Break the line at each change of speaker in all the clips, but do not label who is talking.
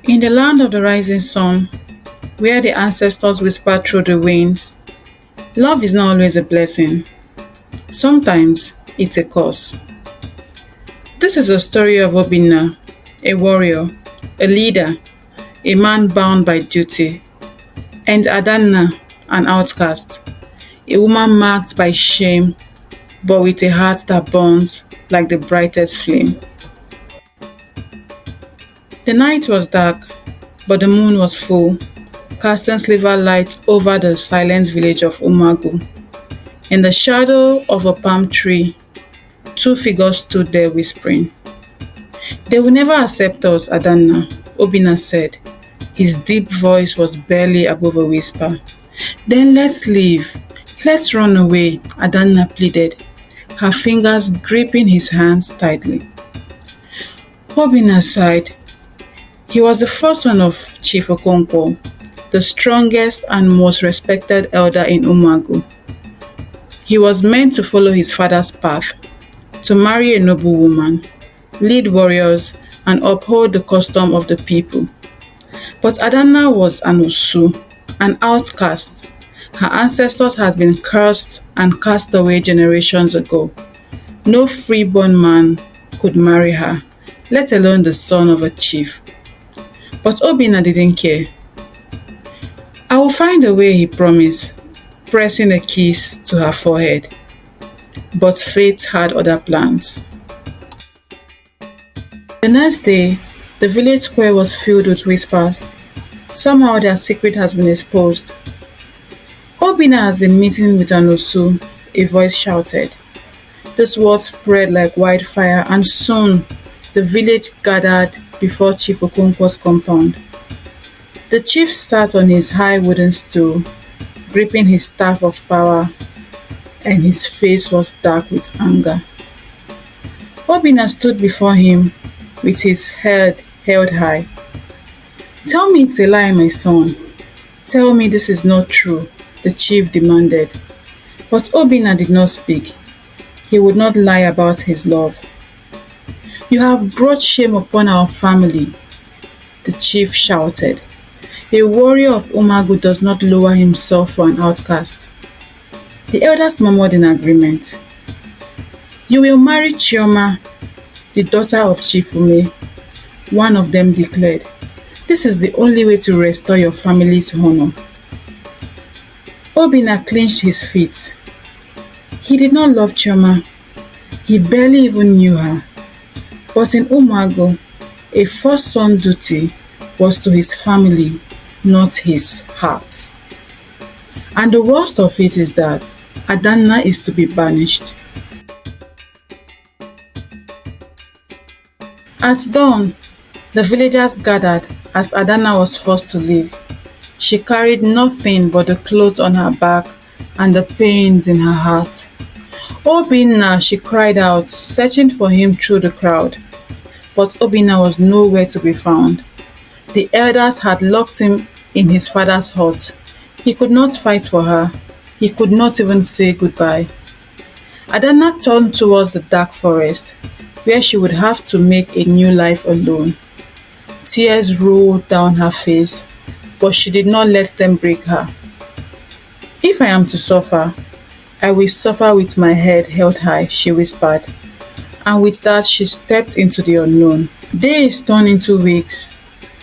In the land of the rising sun, where the ancestors whisper through the winds, love is not always a blessing. Sometimes it's a curse. This is a story of Obinna, a warrior, a leader, a man bound by duty, and Adanna, an outcast, a woman marked by shame but with a heart that burns like the brightest flame. The night was dark, but the moon was full, casting silver light over the silent village of Umagu. In the shadow of a palm tree, two figures stood there whispering. "They will never accept us, Adanna," Obinna said. His deep voice was barely above a whisper. "Then let's leave. Let's run away," Adanna pleaded, her fingers gripping his hands tightly. Obinna sighed. He was the first son of Chief Okonkwo, the strongest and most respected elder in Umagu. He was meant to follow his father's path, to marry a noble woman, lead warriors, and uphold the custom of the people. But Adanna was an Osu, an outcast. Her ancestors had been cursed and cast away generations ago. No freeborn man could marry her, let alone the son of a chief. But Obinna didn't care. "I will find a way," he promised, pressing a kiss to her forehead. But fate had other plans. The next day, the village square was filled with whispers. Somehow their secret has been exposed. "Obinna has been meeting with an Osu," a voice shouted. This word spread like wildfire, and soon the village gathered before Chief Okonkwo's compound. The chief sat on his high wooden stool, gripping his staff of power, and his face was dark with anger. Obinna stood before him with his head held high. "Tell me it's a lie, my son. Tell me this is not true," the chief demanded. But Obinna did not speak. He would not lie about his love. "You have brought shame upon our family," the chief shouted. A warrior of Umagu does not lower himself for an outcast. The elders murmured in agreement. "You will marry Chioma, the daughter of Chief Ume," one of them declared. "This is the only way to restore your family's honor." Obinna clenched his feet. He did not love Chioma. He barely even knew her. But in Umagu, a first son duty was to his family, not his heart. And the worst of it is that Adanna is to be banished. At dawn, the villagers gathered as Adanna was forced to leave. She carried nothing but the clothes on her back and the pains in her heart. "Obinna," she cried out, searching for him through the crowd. But Obinna was nowhere to be found. The elders had locked him in his father's hut. He could not fight for her. He could not even say goodbye. Adanna turned towards the dark forest, where she would have to make a new life alone. Tears rolled down her face, but she did not let them break her. "If I am to suffer, I will suffer with my head held high," she whispered. And with that, she stepped into the unknown. Days turned into weeks.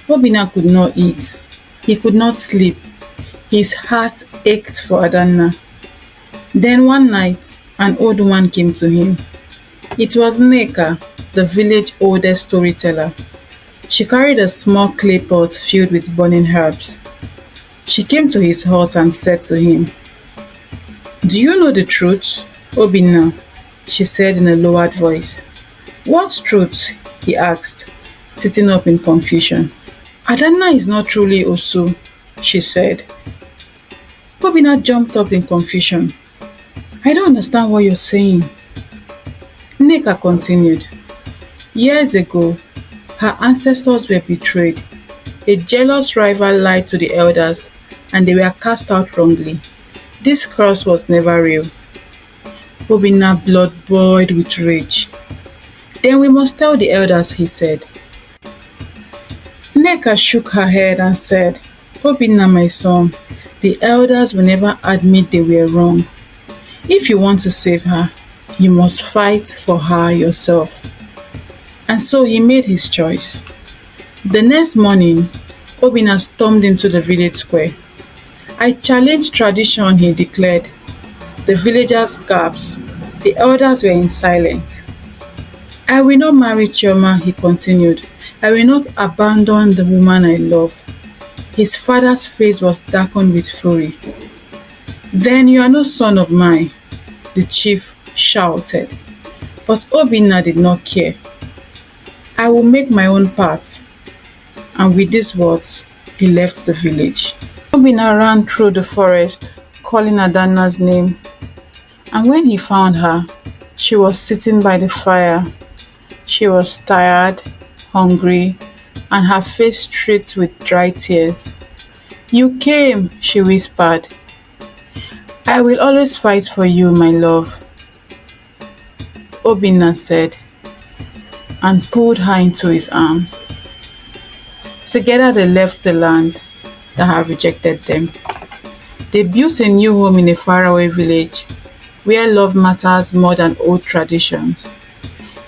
Obinna could not eat. He could not sleep. His heart ached for Adanna. Then one night, an old woman came to him. It was Nneka, the village oldest storyteller. She carried a small clay pot filled with burning herbs. She came to his hut and said to him, "Do you know the truth, Obinna?" she said in a lowered voice. "What truth?" he asked, sitting up in confusion. "Adanna is not truly Osu," she said. Obinna jumped up in confusion. "I don't understand what you're saying." Nneka continued. "Years ago, her ancestors were betrayed. A jealous rival lied to the elders, and they were cast out wrongly. This curse was never real." Obinna's blood boiled with rage. "Then we must tell the elders," he said. Nneka shook her head and said, Obinna, my son, the elders will never admit they were wrong. If you want to save her, you must fight for her yourself. And so he made his choice. The next morning, Obinna stormed into the village square. I challenge tradition, he declared. The villagers gasped. The elders were in silence. I will not marry Chioma, he continued. I will not abandon the woman I love. His father's face was darkened with fury. Then you are no son of mine, the chief shouted. But Obinna did not care. I will make my own path. And with these words, he left the village. Obinna ran through the forest, calling Adanna's name. And when he found her, she was sitting by the fire. She was tired, hungry, and her face streaked with dry tears. You came, she whispered. I will always fight for you, my love, Obinna said, and pulled her into his arms. Together they left the land that had rejected them. They built a new home in a faraway village where love matters more than old traditions.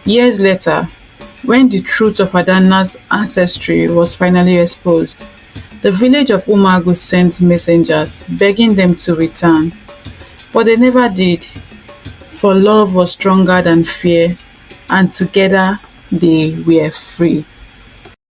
Years later, when the truth of Adanna's ancestry was finally exposed, the village of Umagu sent messengers begging them to return. But they never did, for love was stronger than fear, and together they were free.